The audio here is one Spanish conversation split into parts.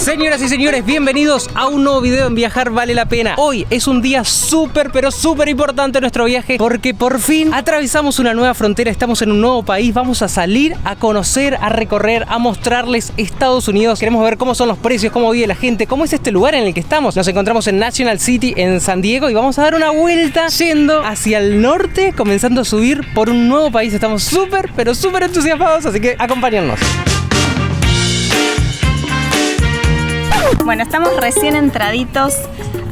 Señoras y señores, bienvenidos a un nuevo video en Viajar Vale la Pena. Hoy es un día súper importante en nuestro viaje porque por fin atravesamos una nueva frontera, estamos en un nuevo país, vamos a salir a conocer, a recorrer, a mostrarles Estados Unidos. Queremos ver cómo son los precios, cómo vive la gente, cómo es este lugar en el que estamos. Nos encontramos en National City, en San Diego, y vamos a dar una vuelta yendo hacia el norte, comenzando a subir por un nuevo país. Estamos súper entusiasmados, así que acompáñennos. Bueno, estamos recién entraditos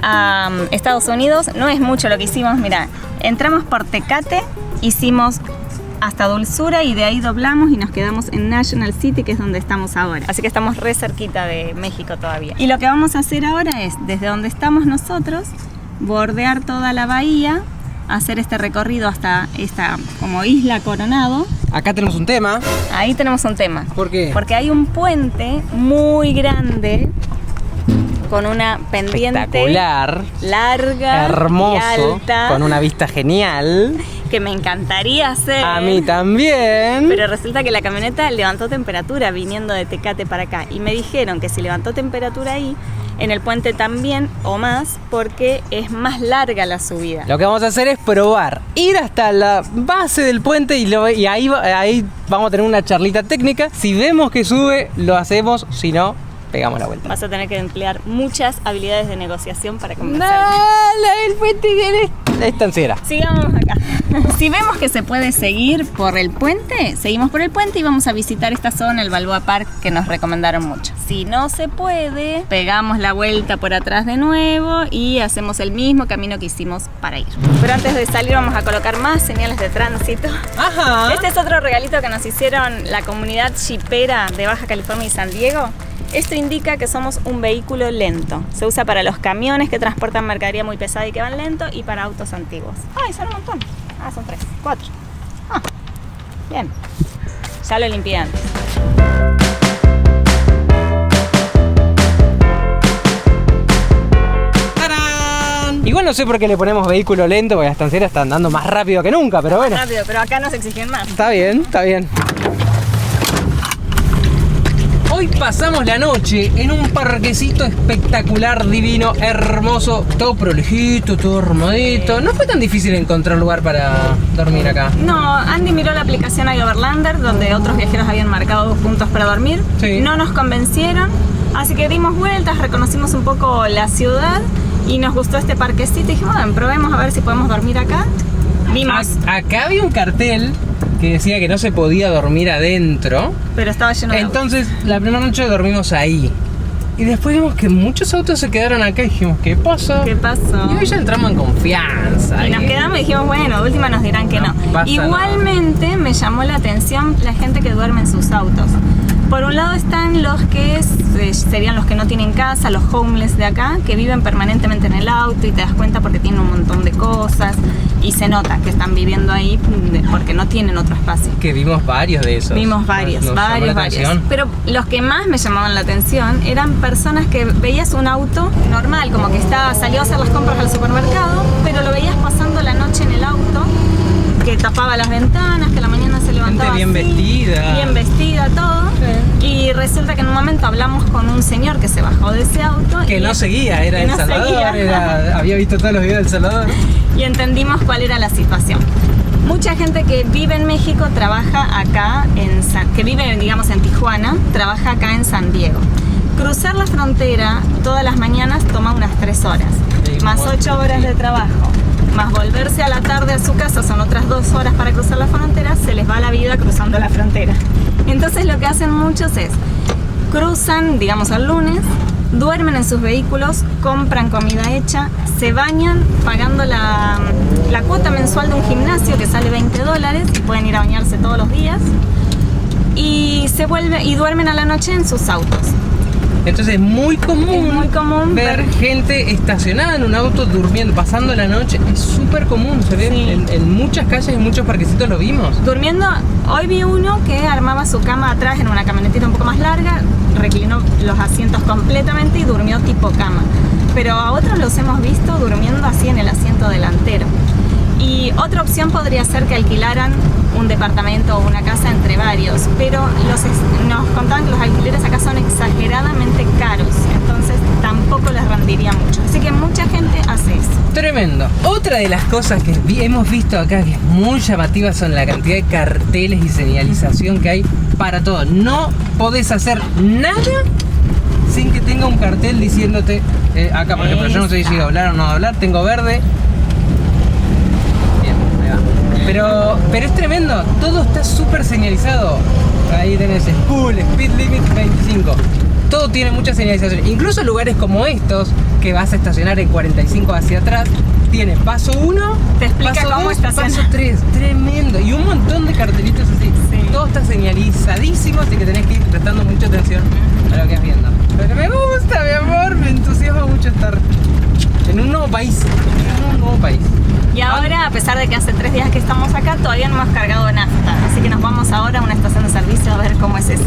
a Estados Unidos. No es mucho lo que hicimos, mira, entramos por Tecate, hicimos hasta Dulzura y de ahí doblamos y nos quedamos en National City, que es donde estamos ahora. Así que estamos re cerquita de México todavía. Y lo que vamos a hacer ahora es, desde donde estamos nosotros, bordear toda la bahía, hacer este recorrido hasta esta como isla Coronado. Acá tenemos un tema. Ahí tenemos un tema. ¿Por qué? Porque hay un puente muy grande con una pendiente espectacular, larga, hermoso, y alta, con una vista genial, que me encantaría hacer. A mí también. Pero resulta que la camioneta levantó temperatura viniendo de Tecate para acá y me dijeron que si levantó temperatura ahí, en el puente también o más, porque es más larga la subida. Lo que vamos a hacer es probar, ir hasta la base del puente y ahí vamos a tener una charlita técnica. Si vemos que sube, lo hacemos, si no, pegamos la vuelta. Vas a tener que emplear muchas habilidades de negociación para convencerme. No, el puente viene estanciera. Sigamos acá. Si vemos que se puede seguir por el puente, seguimos por el puente y vamos a visitar esta zona, el Balboa Park, que nos recomendaron mucho. Si no se puede, pegamos la vuelta por atrás de nuevo y hacemos el mismo camino que hicimos para ir. Pero antes de salir vamos a colocar más señales de tránsito. Ajá. Este es otro regalito que nos hicieron la comunidad shipera de Baja California y San Diego. Esto indica que somos un vehículo lento. Se usa para los camiones que transportan mercadería muy pesada y que van lento, y para autos antiguos. ¡Ay, son un montón! Ah, son 3, 4. Ah, bien. Ya lo limpié antes. ¡Tarán! Igual no sé por qué le ponemos vehículo lento, porque las estancieras están andando más rápido que nunca, pero bueno. Rápido, pero acá nos exigen más. Está bien, está bien. Hoy pasamos la noche en un parquecito espectacular, divino, hermoso, todo prolijito, todo armadito. No fue tan difícil encontrar lugar para dormir acá. No, Andy miró la aplicación iOverlander, donde otros viajeros habían marcado puntos para dormir. Sí. No nos convencieron, así que dimos vueltas, reconocimos un poco la ciudad y nos gustó este parquecito y dijimos, bueno, probemos a ver si podemos dormir acá. Vimos. Acá había un cartel que decía que no se podía dormir adentro, pero estaba lleno de entonces autos. La primera noche dormimos ahí. Y después vimos que muchos autos se quedaron acá y dijimos, ¿qué pasó? ¿Qué pasó? Y hoy ya entramos en confianza. Y nos quedamos y dijimos, bueno, de última nos dirán que no. Igualmente nada. Me llamó la atención la gente que duerme en sus autos. Por un lado están los que serían los que no tienen casa, los homeless de acá, que viven permanentemente en el auto y te das cuenta porque tienen un montón de cosas y se nota que están viviendo ahí porque no tienen otro espacio. Que vimos varios de esos. Vimos varios. Pero los que más me llamaban la atención eran personas que veías un auto normal, como que salió a hacer las compras al supermercado, pero lo veías pasando la noche en el auto, que tapaba las ventanas, que a la mañana se levantaba bien así, vestida. Bien vestida, todo. Sí. Y resulta que en un momento hablamos con un señor que se bajó de ese auto. Que no seguía, era El Salvador, había visto todos los videos del Salvador. Y entendimos cuál era la situación. Mucha gente que vive en México trabaja acá, que vive, digamos, en Tijuana, trabaja acá en San Diego. Cruzar la frontera todas las mañanas toma unas 3 horas, sí, más 8 horas de trabajo, más volverse a la tarde a su casa, son otras 2 horas para cruzar la frontera, se les va la vida cruzando la frontera. Entonces lo que hacen muchos es, cruzan, digamos, el lunes, duermen en sus vehículos, compran comida hecha, se bañan pagando la cuota mensual de un gimnasio que sale $20 y pueden ir a bañarse todos los días, y duermen a la noche en sus autos. Entonces es muy común ver gente estacionada en un auto durmiendo, pasando la noche. Es súper común, se ve, sí. en muchas calles, en muchos parquecitos lo vimos. Durmiendo, hoy vi uno que armaba su cama atrás en una camionetita un poco más larga, reclinó los asientos completamente y durmió tipo cama. Pero a otros los hemos visto durmiendo así en el asiento delantero. Y otra opción podría ser que alquilaran un departamento o una casa entre varios, pero nos contaban que los alquileres acá son exageradamente caros. tremendo. Otra de las cosas que hemos visto acá que es muy llamativa son la cantidad de carteles y señalización que hay para todo. No podés hacer nada sin que tenga un cartel diciéndote acá, por ejemplo, yo no sé si doblar o no doblar, tengo verde. Bien, ahí va. Pero es tremendo, todo está súper señalizado. Ahí tenés School, Speed Limit 25. Todo tiene mucha señalización. Incluso lugares como estos, que vas a estacionar en 45 hacia atrás, tiene paso 1, te explica paso cómo 2, estacionar. paso 3. Tremendo. Y un montón de cartelitos así. Sí. Todo está señalizadísimo, así que tenés que ir prestando mucha atención a lo que vas viendo. Pero me gusta, mi amor, me entusiasma mucho estar en un nuevo país. En un nuevo país. Y ahora, a pesar de que hace 3 días que estamos acá, todavía no hemos cargado nafta. Así que nos vamos ahora a una estación de servicio a ver cómo es eso.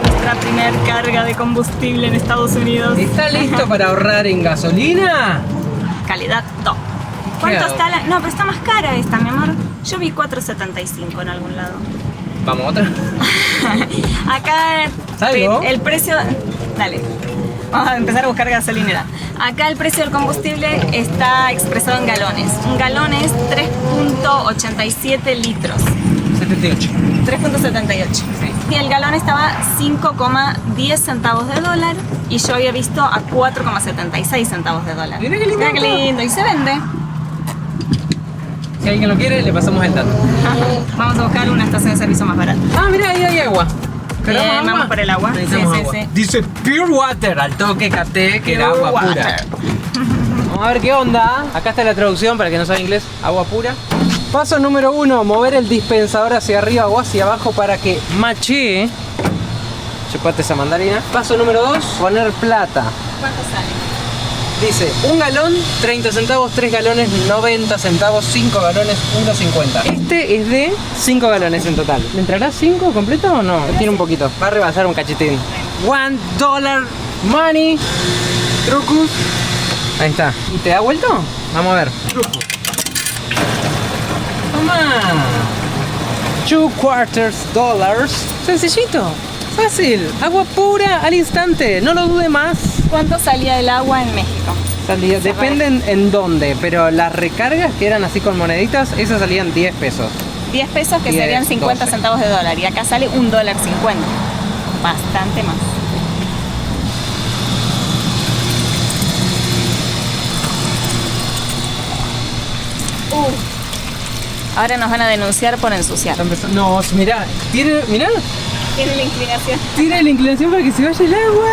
Nuestra primer carga de combustible en Estados Unidos. ¿Está listo para ahorrar en gasolina? Calidad top. ¿Cuánto está la...? No, pero está más cara esta, mi amor. Yo vi 4.75 en algún lado. Vamos, otra. Acá ¿Salgo? el precio... Dale. Vamos a empezar a buscar gasolinera. Acá el precio del combustible está expresado en galones. Un galón es 3.87 litros. 78. 3.78. Sí. Y el galón estaba 5,10 centavos de dólar y yo había visto a 4,76 centavos de dólar. Mira qué lindo. Mira qué lindo. Y se vende. Si alguien lo quiere, le pasamos el dato. Vamos a buscar una estación de servicio más barata. Ah, mira, ahí hay agua. Bien, ¿Queremos vamos por el agua. Necesitamos Sí, agua. sí. Dice Pure Water, al toque capté que era agua Pure pura. water. Vamos a ver qué onda. Acá está la traducción para que no sabe inglés. Agua pura. Paso número 1, mover el dispensador hacia arriba o hacia abajo para que machee. Chupate esa mandarina. Paso número 2, poner plata. ¿Cuánto sale? Dice, 1 galón, 30 centavos, 3 galones, 90 centavos, 5 galones, 1.50. Este es de 5 galones en total. ¿Le entrará 5 completo o no? Tiene un poquito. Va a rebasar un cachetín. $1 money. Trucos. Ahí está. ¿Y te da vuelto? Vamos a ver. Toma. $2/4. Sencillito. Fácil. Agua pura al instante. No lo dude más. ¿Cuánto salía el agua en México? Dependen en dónde, pero las recargas que eran así con moneditas, esas salían 10 pesos. 10 pesos que 10, serían 50 12. centavos de dólar y acá sale $1.50. Bastante más. Ahora nos van a denunciar por ensuciar. No, mirá, tiene Tiene la inclinación. la inclinación para que se vaya el agua.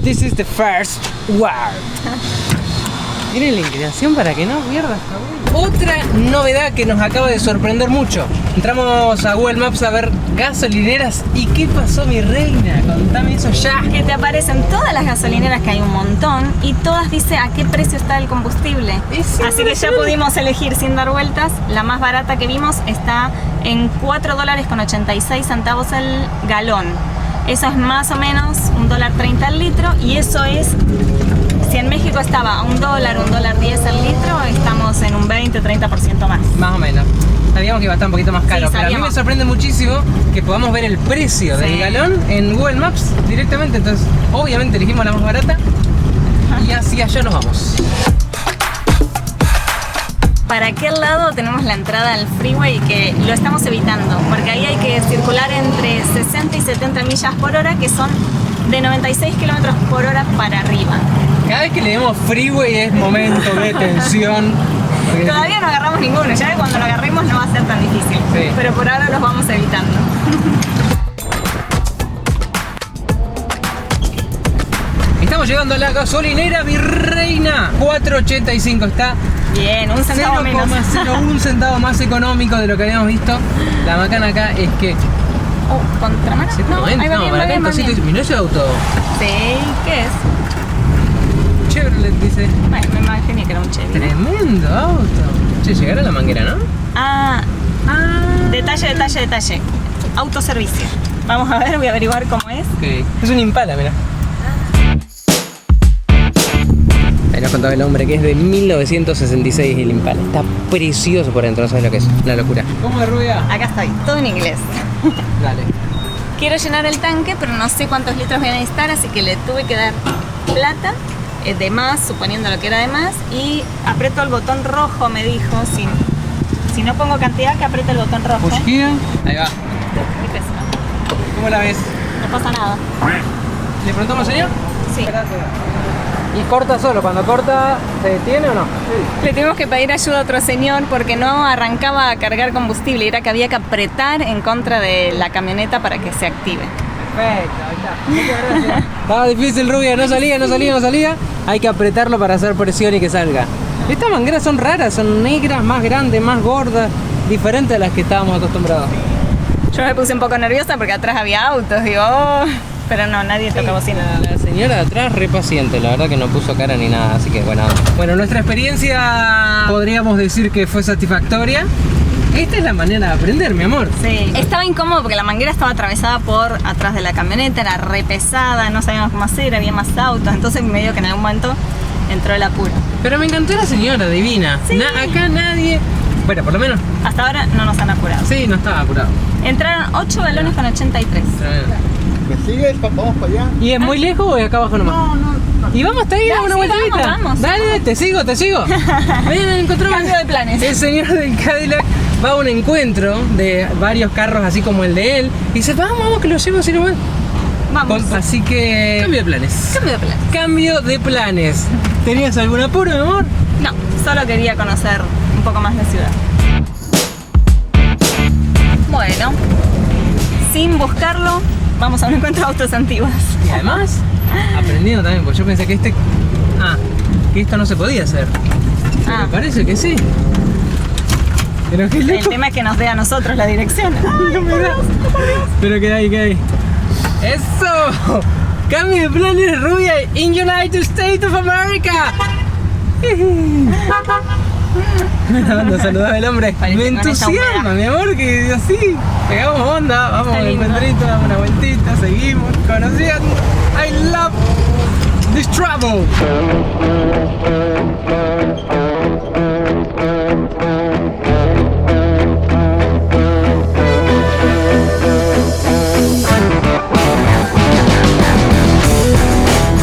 This is the first word. Tiene la inclinación para que no pierda. Otra novedad que nos acaba de sorprender mucho. Entramos a Google Maps a ver gasolineras. ¿Y qué pasó, mi reina? Contame eso ya. Que te aparecen todas las gasolineras, que hay un montón, y todas dice a qué precio está el combustible. Es Así que ya impresionante. pudimos elegir sin dar vueltas. La más barata que vimos está en $4.86 el galón. Eso es más o menos $1.30 el litro, y eso es, si en México estaba a $1, $1.10 el litro, estamos en un 20-30% más. Más o menos. Sabíamos que iba a estar un poquito más caro, Sí, pero a mí me sabíamos. sorprende muchísimo que podamos ver el precio del Sí. galón en Google Maps directamente. Entonces, obviamente elegimos la más barata y hacia allá nos vamos. Para aquel lado tenemos la entrada al freeway, que lo estamos evitando, porque ahí hay que circular entre 60 y 70 millas por hora, que son de 96 kilómetros por hora para arriba. Cada vez que le demos freeway es momento de tensión. Porque- Todavía no agarramos ninguno, ya que cuando lo agarremos no va a ser tan difícil, Sí. pero por ahora los vamos evitando. Estamos llegando a la gasolinera Virreina. 4.85 está. Bien, un centavo menos. 0,01 centavo más económico de lo que habíamos visto. La macana acá es que... Oh, ¿contramano? No, ahí va bien, va para acá bien, el va cosito bien. dice, mirá ese auto. Sí, ¿qué es? Chevrolet dice. Bueno, me imaginé que era un Chevy. Tremendo auto. Che, llegar a la manguera, ¿no? Ah, detalle. Autoservicio. Vamos a ver, voy a averiguar cómo es. Ok. Es un Impala, mira. Ahí nos contaba el hombre que es de 1966 el Impala. Está precioso por dentro, no sabes lo que es. Una locura. ¿Cómo de rubia? Acá estoy, todo en inglés. Dale. quiero llenar el tanque, pero no sé cuántos litros voy a necesitar, así que le tuve que dar plata de más, suponiendo lo que era de más, y aprieto el botón rojo, me dijo, si no pongo cantidad, que apriete el botón rojo. Push here. Ahí va. Qué pesa. ¿Cómo la ves? No pasa nada. ¿Le preguntamos, señor? Sí. ¿Y corta solo? Cuando corta, ¿se detiene o no? Sí. Le tuvimos que pedir ayuda a otro señor porque no arrancaba a cargar combustible, era que había que apretar en contra de la camioneta para que se active. Perfecto, ahí está. Muchas gracias. Estaba difícil, rubia, no salía. Hay que apretarlo para hacer presión y que salga. Estas mangueras son raras, son negras, más grandes, más gordas, diferentes a las que estábamos acostumbrados. Yo me puse un poco nerviosa porque atrás había autos, digo, oh, pero no, nadie toca bocina. La señora de atrás re paciente, la verdad que no puso cara ni nada, así que bueno. Bueno, nuestra experiencia podríamos decir que fue satisfactoria. Esta es la manera de aprender, mi amor. Sí, estaba incómodo porque la manguera estaba atravesada por atrás de la camioneta, era re pesada, no sabíamos cómo hacer, había más autos, entonces medio que en algún momento entró el apuro. Pero me encantó la señora, divina. Sí. Acá nadie... Bueno, por lo menos... Hasta ahora no nos han apurado. Sí, no estaba apurado. Entraron 8 balones con 83. Tremendo. ¿Me sigues? Vamos para allá. ¿Y es muy lejos o es acá abajo nomás? No. ¿Y vamos hasta ahí a una Sí, vueltita? vamos. Dale, te sigo. Ven, encontramos. Cambio de planes. El señor del Cadillac va a un encuentro de varios carros así como el de él y dice, vamos, que lo llevo así nomás. Vamos. Así que... Cambio de planes. Cambio de planes. Cambio de planes. ¿Tenías algún apuro, mi amor? No, solo quería conocer un poco más la ciudad. Bueno, sin buscarlo, vamos a un encuentro de autos antiguos. Y además, aprendiendo también, porque yo pensé que que esto no se podía hacer. Pero Ah. parece que sí. Pero qué El loco. tema es que nos dé a nosotros la dirección. No me da. Pero queda ahí. ¡Eso! Cambio de planes, rubia, in United States of America. No, saludaba el hombre. Parece Me con esta entusiasma, humedad. mi amor, que así pegamos onda, vamos Está al lindo. encuentrito, damos una vueltita, seguimos conociendo. I love this travel.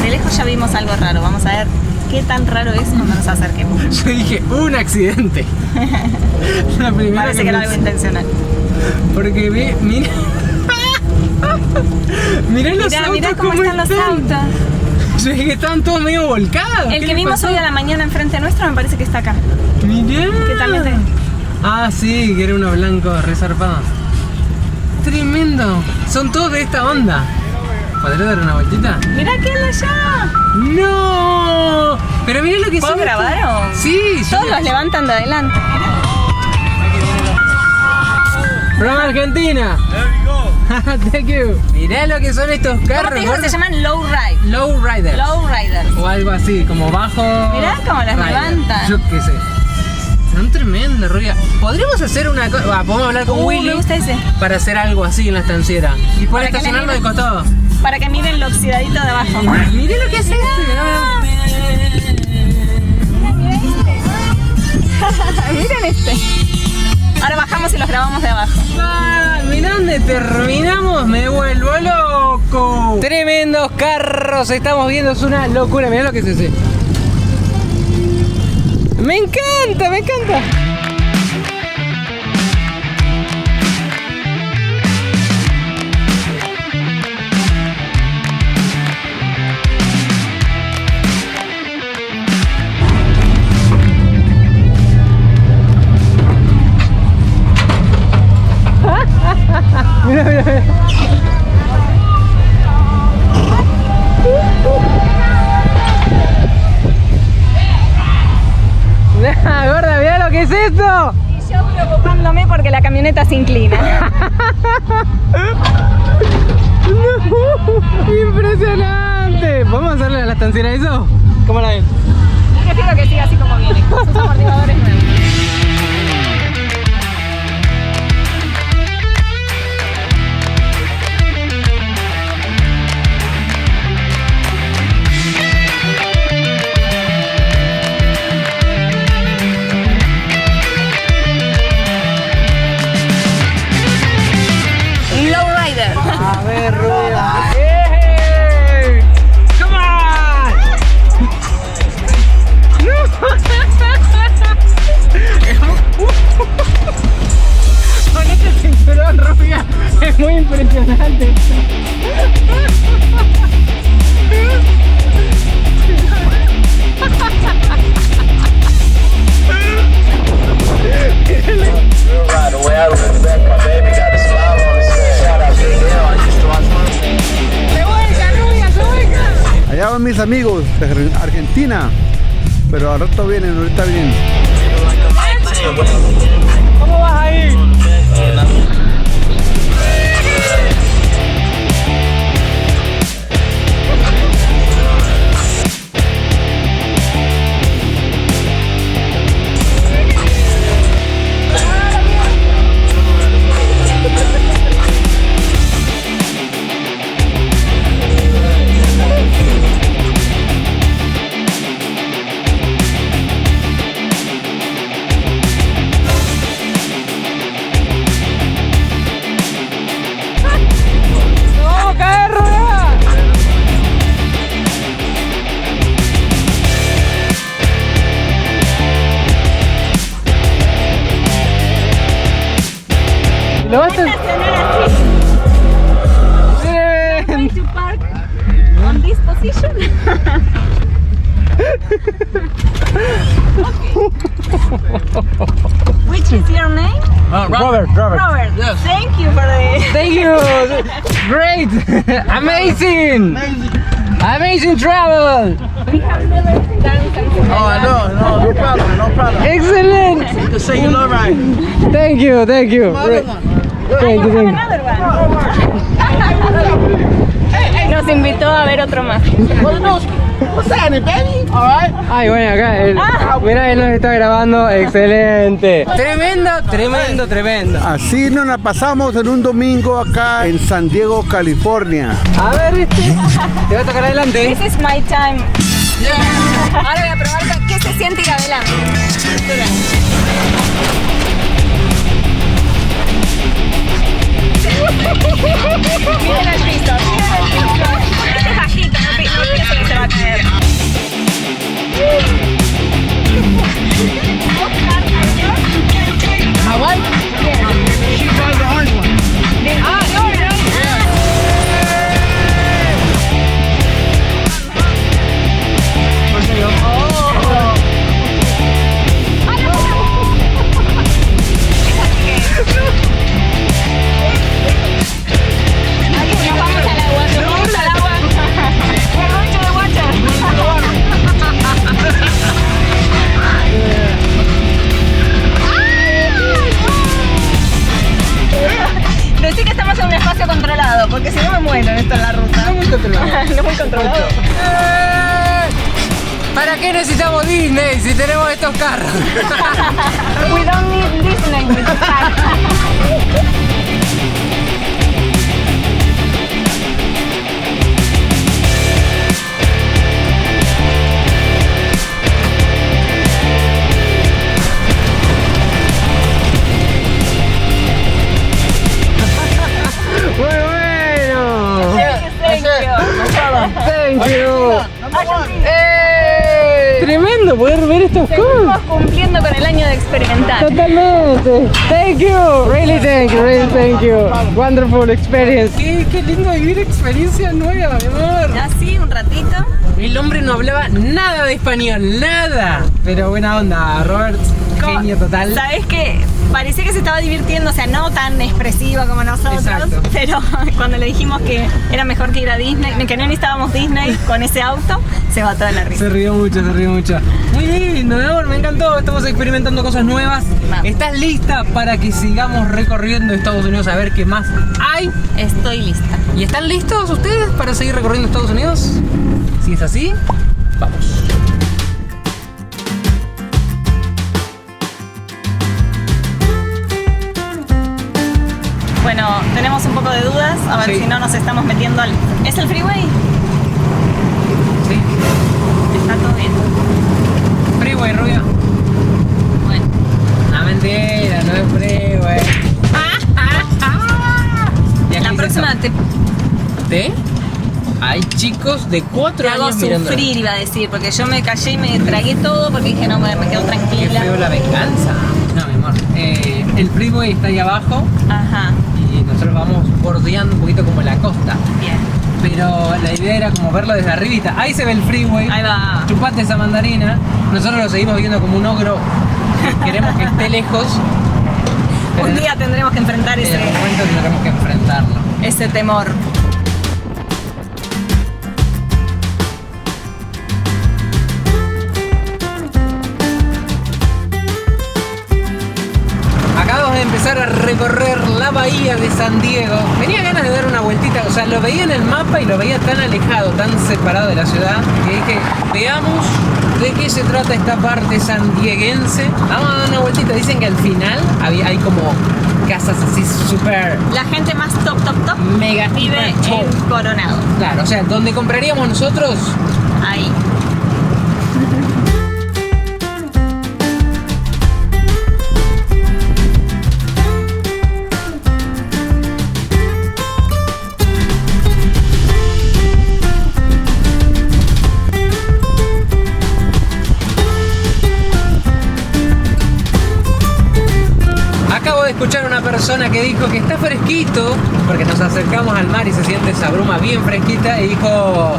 De lejos ya vimos algo raro. Vamos a ver qué tan raro es cuando nos acerquemos. Yo dije, un accidente. La primera Parece que era algo pensé. intencional. Porque mira. Mirá los autos Mirá cómo están los autos. Yo dije que estaban todos medio volcados. El ¿Qué que les vimos pasó? hoy a la mañana enfrente nuestro me parece que está acá. Mirá. Que también te... Ah, sí, que era uno blanco resarpado. Tremendo. Son todos de esta onda. ¿Podré dar una vueltita? Mirá que él allá. ¡No! Pero mirá lo que ¿Puedo son. grabar o...? Sí, yo. Todos los levantan de adelante. From Argentina. Thank you. Mirá lo que son estos ¿Cómo carros. te digo? Se gordos. llaman low ride. Low Riders. Low riders. O algo así, como bajo. Mirá cómo las rider. levantan. Yo qué sé. Son tremendos, Rubia. ¿Podríamos hacer una cosa? Podemos hablar con Willy me gusta ese. para hacer algo así en la estanciera. Y poder Para que estacionarlo le de costado. Para que miren lo oxidadito de abajo. Mirá lo que es este. Miren este. Ahora bajamos y los grabamos de abajo. Ah, mirá dónde terminamos, me vuelvo loco. Tremendos carros estamos viendo, es una locura. Mirá lo que es ese. Me encanta, me encanta. Mira, mira, mira. Gorda, mira lo que es esto. Y yo preocupándome porque la camioneta se inclina. Impresionante. ¿Vamos a hacerle a la estanciera eso? ¿Cómo la ven? Prefiero que siga así como viene, con sus amortiguadores nuevos. Low rider. A ver, Rubia. ¡Hey! ¡Come on! Con este cinturón, Rubia, es muy impresionante. Allá van mis amigos de Argentina, pero al rato vienen, ahorita vienen. ¿Cómo vas ahí? ¿Lo vas a Estacionar así. Going to park on this position. Okay. Which is your name? Robert. Robert. Yes. Thank you for the. Thank you. Great. Amazing travel. We have never done something Oh, like no problem, no problem. Excellent. You can say you love right. Thank you. Thank you. that. Thank you. Another one. Nos invitó a ver otro más. What's happening, baby? All right. Ay, bueno, acá él. Mira, él nos está grabando. Excelente. Tremendo. Así nos la pasamos en un domingo acá en San Diego, California. A ver, te voy a tocar adelante. This is my time. Ahora voy a probar qué se siente ir adelante. Miren el piso. Este es bajito, no pienso que se va a caer. My wife? She drives the orange one. Decí que estamos en un espacio controlado, porque si no me muero esto en la ruta. No muy controlado. ¿Para qué necesitamos Disney si tenemos estos carros? We don't need Disney with the car. Thank you. Number one. Tremendo poder ver estos Seguimos cosas. cumpliendo con el año de experimentar. Totalmente. Thank you. Really thank you. Wonderful experience. Qué lindo vivir experiencias nuevas, mi amor. Así, un ratito. El hombre no hablaba nada de español, nada. Pero buena onda, Robert. Genio total. ¿Sabes qué? Parecía que se estaba divirtiendo, o sea, no tan expresiva como nosotros, Exacto. pero cuando le dijimos que era mejor que ir a Disney, que no necesitábamos Disney con ese auto, se botó de la risa. Se rió mucho. Muy lindo, mi amor, me encantó. Estamos experimentando cosas nuevas. Vamos. ¿Estás lista para que sigamos recorriendo Estados Unidos a ver qué más hay? Estoy lista. ¿Y están listos ustedes para seguir recorriendo Estados Unidos? Si es así, vamos. Bueno, tenemos un poco de dudas, a ver Sí. si no nos estamos metiendo al... ¿Es el freeway? Sí. Está todo bien. Freeway, rubio. Bueno. No, mentira, no es freeway. La Aproximadamente. ¿De? Hay chicos de 4 Te hago años mirando. sufrir, iba a decir, porque yo me callé y me tragué todo porque dije, no, me quedo Qué tranquila. feo la venganza. No, mi amor. El freeway está ahí abajo Ajá, y nosotros vamos bordeando un poquito como la costa. bien. Pero la idea era como verlo desde arribita. Ahí se ve el freeway. Ahí va. Chupate esa mandarina. Nosotros lo seguimos viendo como un ogro. Queremos que esté lejos. Pero Un día tendremos que enfrentar en el momento tendremos que enfrentarlo. ese temor. Acabamos de empezar a recorrer la bahía de San Diego. Tenía ganas de dar una vueltita, o sea, lo veía en el mapa y lo veía tan alejado, tan separado de la ciudad, que dije, veamos de qué se trata esta parte sandieguense. Vamos a dar una vueltita. Dicen que al final hay como casas así súper La gente más top mega vive hiper top. en Coronado. Claro, o sea, donde compraríamos nosotros. Ahí. Acabo de escuchar a una persona que dijo que está fresquito, porque nos acercamos al mar y se siente esa bruma bien fresquita, y dijo,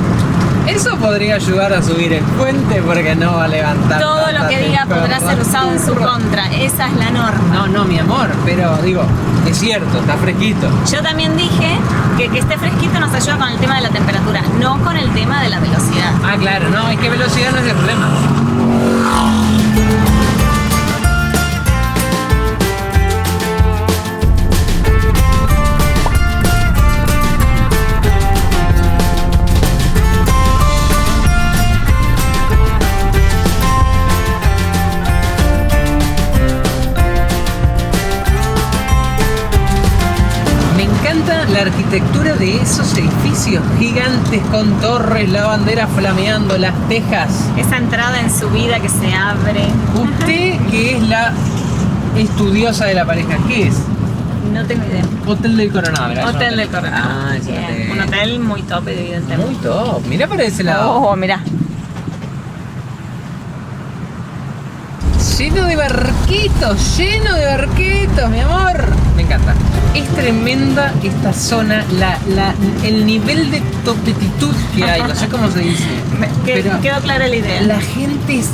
eso podría ayudar a subir el puente porque no va a levantar. Todo lo tanta que diga podrá ser usado en su temperatura". contra. Esa es la norma. No, mi amor, pero digo, es cierto, está fresquito. Yo también dije que esté fresquito nos ayuda con el tema de la temperatura, no con el tema de la velocidad. Ah, claro, no, es que velocidad no es el problema. Me encanta la arquitectura de esos edificios gigantes con torres, la bandera flameando, las tejas. Esa entrada en su vida que se abre. Usted, que es la estudiosa de la pareja, ¿qué es? No tengo idea. Hotel del Coronado, ¿verdad? Hotel del Coronado. Ah, es un Bien. hotel. Un hotel muy top, evidentemente. Muy top. Mirá para ese lado. Oh, mirá. Lleno de barquitos, mi amor. Me encanta. Es tremenda esta zona, el nivel de topetitud que hay, no sé cómo se dice. Pero Quedó clara la idea. la gente es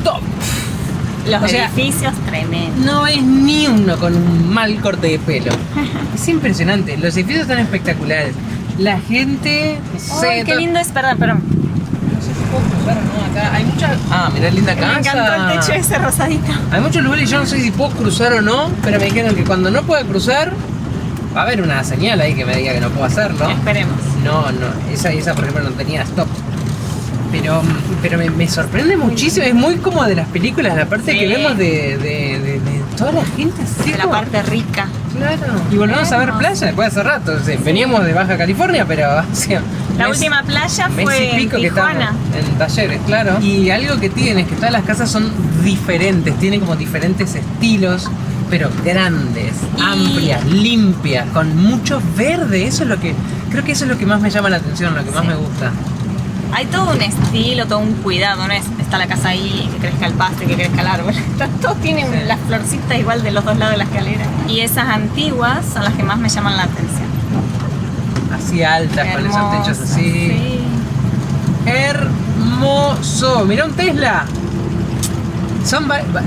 top. Los o sea, edificios tremendos. No es ni uno con un mal corte de pelo. Es impresionante. Los edificios están espectaculares. La gente. Ay, qué lindo es, perdón. No sé si puedo cruzar o no acá. Hay muchas. Ah, mirá, linda casa. Me encantó el techo ese rosadito. Hay muchos lugares, yo no sé si puedo cruzar o no, pero me dijeron que cuando no pueda cruzar, va a haber una señal ahí que me diga que no puedo hacerlo. Esperemos. No, esa por ejemplo no tenía stop. Pero me sorprende muchísimo, es muy como de las películas, la parte Sí. que vemos de toda la gente así De la como- parte rica. Claro. Y volvemos a ver playa después de hace rato. O sea, veníamos de Baja California, pero o sea, La mes- última playa mes fue y en pico que estábamos Tijuana. en Talleres, claro. Y algo que tiene es que todas las casas son diferentes, tienen como diferentes estilos, pero grandes, Y- amplias, limpias, con mucho verde. Eso es lo que creo que eso es lo que más me llama la atención, lo que más Sí. me gusta. Hay todo un estilo, todo un cuidado, no es está la casa ahí, que crezca el pasto y que crezca el árbol. Todos tienen Sí. las florcitas igual de los dos lados de la escalera. Y esas antiguas son las que más me llaman la atención. Así altas, con esos techos Hermosas, así. sí. Hermoso. Mira un Tesla.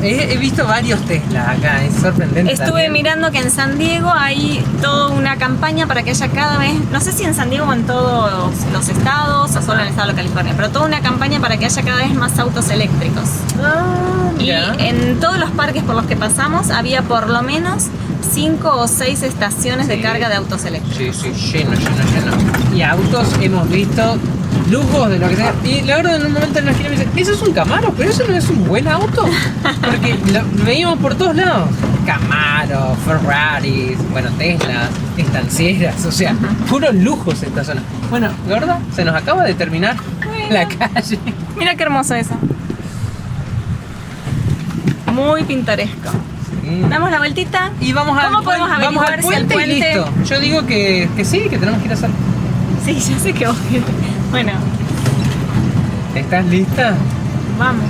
He visto varios Tesla acá, es sorprendente. Estuve también. mirando que en San Diego hay toda una campaña para que haya cada vez, no sé si en San Diego o en todos los estados o solo en el estado de California, pero toda una campaña para que haya cada vez más autos eléctricos. Ah, Y mira. en todos los parques por los que pasamos había por lo menos 5 o 6 estaciones de Sí. carga de autos eléctricos. Sí, lleno. Y autos hemos visto lujos de lo que sea. Y la verdad en un momento en la esquina me dice, ¿eso es un Camaro? ¿Pero eso no es un buen auto? Porque lo veíamos por todos lados. Camaro, Ferraris, bueno, Teslas, estancieras, o sea, puros lujos esta zona. Bueno, gorda, se nos acaba de terminar la calle. Mira qué hermoso eso. Muy pintoresco. Damos la vueltita. Y vamos al ¿Cómo podemos vamos averiguar al si el puente y puente? listo. Yo digo que sí, que tenemos que ir a hacer. Sí, yo sé que vos. Bueno, ¿Estás lista? vamos.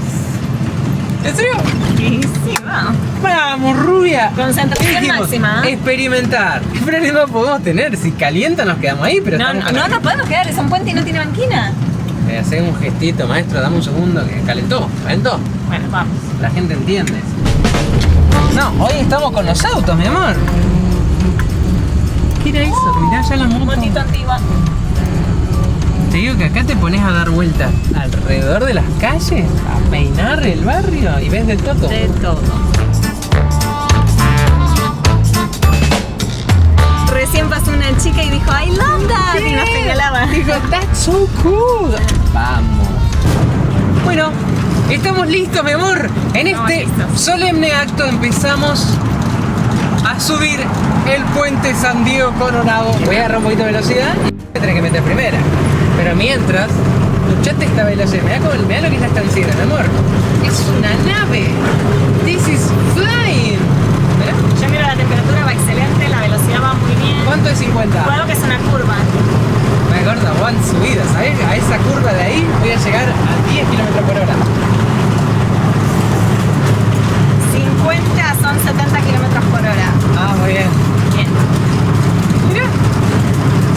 ¿En serio? Sí, sí, vamos. Vamos, rubia. Concentración Dijimos, máxima. experimentar. ¿Qué problema podemos tener? Si calienta nos quedamos ahí, pero No, estamos no podemos quedar, es un puente y no tiene banquina. Hacé un gestito, maestro, dame un segundo que calentó. Bueno, vamos. La gente entiende. No, hoy estamos con los autos, mi amor. ¿Qué era eso? Mirá ya la moto. Motito antigua. Te digo que acá te pones a dar vueltas alrededor de las calles, a peinar el barrio y ves de todo. De todo. Recién pasó una chica y dijo, I love that, y nos señalaba. Dijo, that's so cool. Vamos. Bueno, estamos listos, mi amor. En Estamos este listos. solemne acto empezamos a subir el puente San Diego Coronado. Voy a agarrar un poquito de velocidad y voy a tener que meter primera. Pero mientras, escuchate esta velocidad. Mirá lo que es la estanciera, mi amor. Es una nave. This is flying. ¿Mirá? Yo miro la temperatura, va excelente, la velocidad va muy bien. ¿Cuánto es 50? Cuidado que es una curva. Me acuerdo, van subidas, ¿sabes? A esa curva de ahí voy a llegar a 10 km por hora. 50 son 70 kilómetros por hora. Ah, muy bien. Bien. Mira,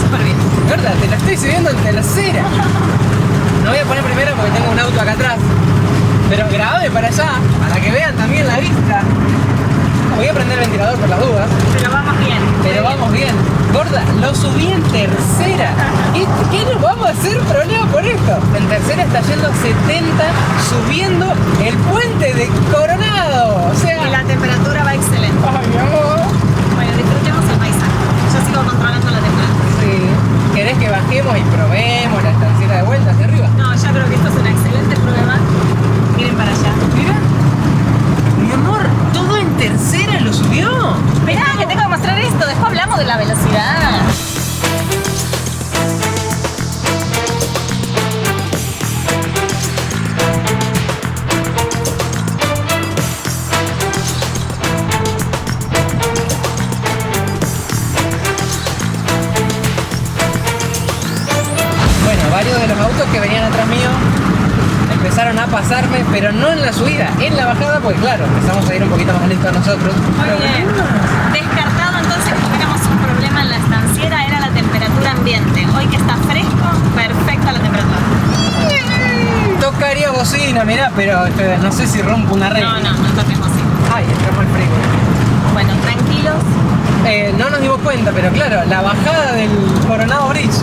Súper bien. verdad, te la estoy subiendo en tercera. No voy a poner primera porque tengo un auto acá atrás. Pero grave para allá, para que vean también la vista. Voy a prender el ventilador por las dudas. Pero vamos bien. Pero vamos bien. Gorda, lo subí en tercera. ¿Qué nos vamos a hacer problema por esto? En tercera está yendo a 70 subiendo el puente de Coronado. O sea... Y la temperatura va excelente. Ay, mi amor. Bueno, disfrutemos el paisaje. Yo sigo controlando la temperatura. Sí. ¿Querés que bajemos y probemos la estanciera de vuelta hacia arriba? No, yo creo que esto es una excelente prueba. Miren para allá. Mira. Mi amor, todo en tercera lo subió. Esperá, que tengo que mostrar esto. Después hablamos de la velocidad. Bueno, varios de los autos que venían atrás mío empezaron a pasarme, pero no en la subida, en la bajada, pues claro, empezamos a ir un poquito más lento nosotros. Muy bien. Descartado entonces que tuviéramos un problema en la estanciera, era la temperatura ambiente. Hoy que está fresco, perfecta la temperatura. Tocaría bocina, mirá, pero no sé si rompo una regla. No toquemos así. Ay, entramos al frigo. Bueno, tranquilos. No nos dimos cuenta, pero claro, la bajada del Coronado Bridge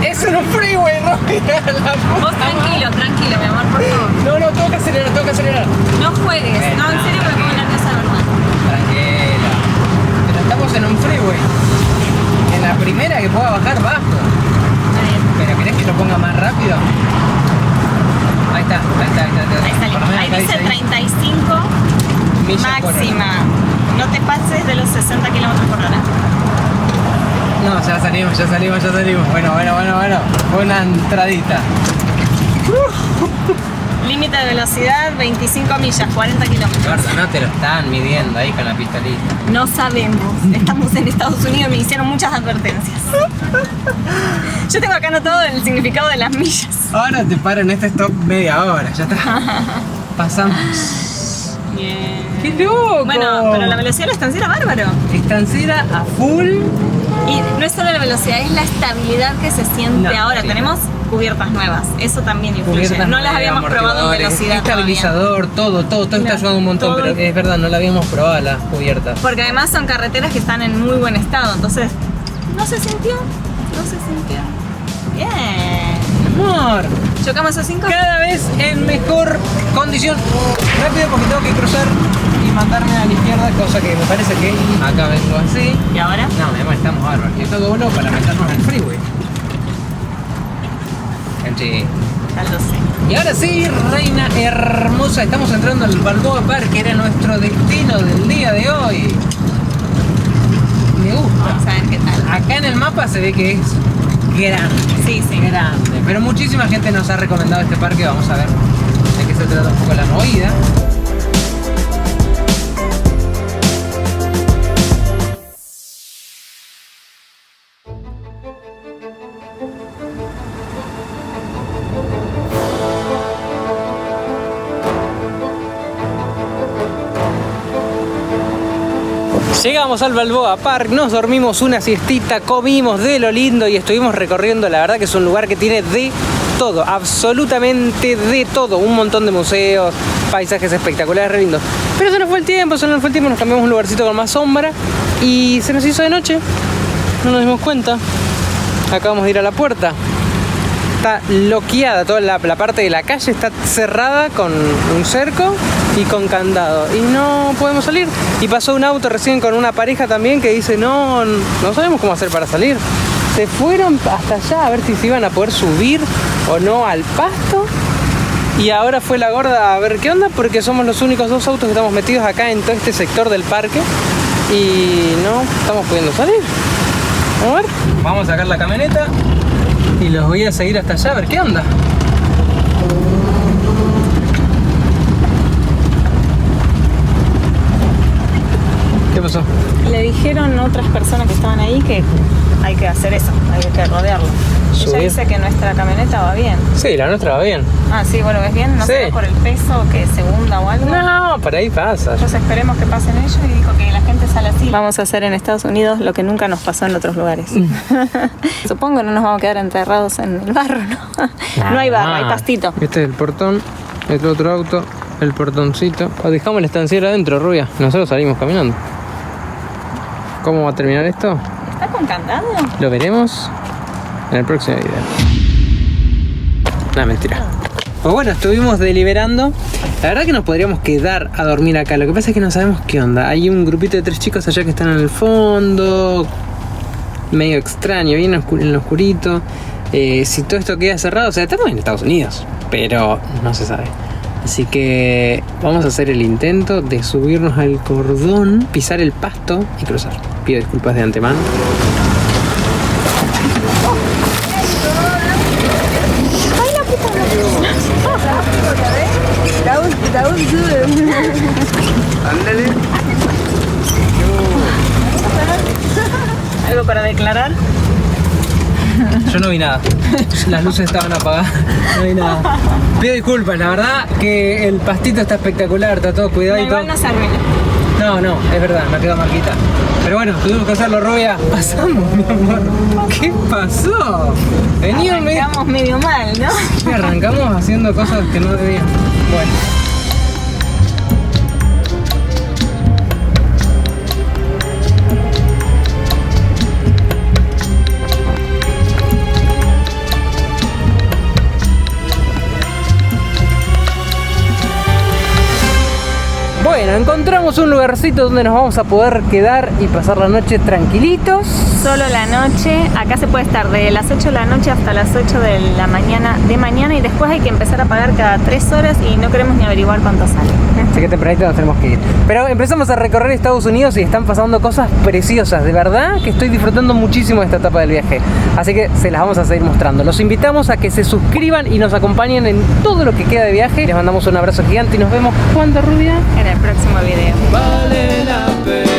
es un freeway, ¿no? Vos tranquilo, mi amor, por favor. No, tengo que acelerar. No juegues. No, en serio me pongo nerviosa, ¿verdad? Tranquila. Pero estamos en un freeway. En la primera que pueda bajar, bajo. Está bien. ¿Pero querés que lo ponga más rápido? Ahí está. Ahí Por lo menos salió. Ahí acá dice ahí. 35 Millas por hora. máxima. No te pases de los 60 kilómetros por hora. No, ya salimos. Bueno. Fue una entradita. Límite de velocidad 25 millas, 40 kilómetros. Gorda, no te lo están midiendo ahí con la pistolita. No sabemos. Estamos en Estados Unidos y me hicieron muchas advertencias. Yo tengo acá anotado el significado de las millas. Ahora te paro en este stop media hora, ya está. Pasamos. Bien. ¡Qué loco! Bueno, pero la velocidad de la estanciera bárbaro. Estanciera a full. Y no es solo la velocidad, es la estabilidad que se siente No, ahora. sí. Tenemos cubiertas nuevas, eso también influye. Cubiertas No las nuevas, habíamos probado en amortiguadores, velocidad estabilizador, todo está Claro, ayudando un montón, todo. pero es verdad, no la habíamos probado las cubiertas. porque además son carreteras que están en muy buen estado, entonces no se sintió. Bien. Amor, ¿Chocamos esos 5? cada vez en mejor condición. Rápido porque tengo que cruzar y mandarme a la izquierda, cosa que me parece que acá vengo así. ¿Y ahora? No, mi amor, estamos bárbaros. Y esto dobló para meternos en el freeway. Sí. Ya lo sé. Y ahora sí, reina hermosa, estamos entrando al Balboa Park, que era nuestro destino del día de hoy. Me gusta. Vamos a ver qué tal. Acá en el mapa se ve que es grande. Sí. Grande. Pero muchísima gente nos ha recomendado este parque. Vamos a ver de qué se trata un poco la movida. Llegamos al Balboa Park, nos dormimos una siestita, comimos de lo lindo y estuvimos recorriendo. La verdad que es un lugar que tiene de todo, absolutamente de todo. Un montón de museos, paisajes espectaculares, re lindos. Pero se nos fue el tiempo, nos cambiamos a un lugarcito con más sombra y se nos hizo de noche. No nos dimos cuenta. Acabamos de ir a la puerta. Está bloqueada, toda la parte de la calle está cerrada con un cerco y con candado y no podemos salir. Y pasó un auto recién con una pareja también que dice no sabemos cómo hacer para salir. Se fueron hasta allá a ver si se iban a poder subir o no al pasto. Y ahora fue la gorda a ver qué onda, porque somos los únicos dos autos que estamos metidos acá en todo este sector del parque y no estamos pudiendo salir. A ver, vamos a sacar la camioneta y los voy a seguir hasta allá a ver qué onda. ¿Qué pasó? Le dijeron otras personas que estaban ahí que hay que hacer eso, hay que rodearlo. Ella dice que nuestra camioneta va bien. Sí, la nuestra va bien. Ah, sí, bueno, ¿ves bien? ¿No Sí. será por el peso que se hunda o algo? No, por ahí pasa. Entonces esperemos que pasen ellos y dijo que la gente sale así. Vamos a hacer en Estados Unidos lo que nunca nos pasó en otros lugares. Supongo que no nos vamos a quedar enterrados en el barro, ¿no? No hay barro, hay pastito. Este es el portón, este otro auto, el portoncito. O dejamos el estanciero adentro, rubia. Nosotros salimos caminando. ¿Cómo va a terminar esto? ¿Está con candado? Lo veremos en el próximo video. No, mentira. Pues bueno, estuvimos deliberando. La verdad que nos podríamos quedar a dormir acá. Lo que pasa es que no sabemos qué onda. Hay un grupito de 3 chicos allá que están en el fondo. Medio extraño, bien en lo oscurito. Si todo esto queda cerrado, o sea, estamos en Estados Unidos, pero no se sabe. Así que vamos a hacer el intento de subirnos al cordón, pisar el pasto y cruzar. Pido disculpas de antemano. ¿Algo para declarar? Yo no vi nada. Las luces estaban apagadas. No vi nada. Pido disculpas, la verdad que el pastito está espectacular, está todo cuidadito. Igual no se arruina. No, es verdad, me ha quedado marquita. Pero bueno, tuvimos que hacerlo, rubia. Pasamos, mi amor. ¿Qué pasó? Arrancamos medio mal, ¿no? Arrancamos haciendo cosas que no debían. Bueno. Bueno, encontramos un lugarcito donde nos vamos a poder quedar y pasar la noche tranquilitos. Solo la noche, acá se puede estar de las 8 de la noche hasta las 8 de la mañana y después hay que empezar a pagar cada 3 horas y no queremos ni averiguar cuánto sale. Así que tempranito nos tenemos que ir. Pero empezamos a recorrer Estados Unidos y están pasando cosas preciosas. De verdad que estoy disfrutando muchísimo de esta etapa del viaje. Así que se las vamos a seguir mostrando. Los invitamos a que se suscriban y nos acompañen en todo lo que queda de viaje. Les mandamos un abrazo gigante y nos vemos cuando, rubia, En el próximo video. vale la pena.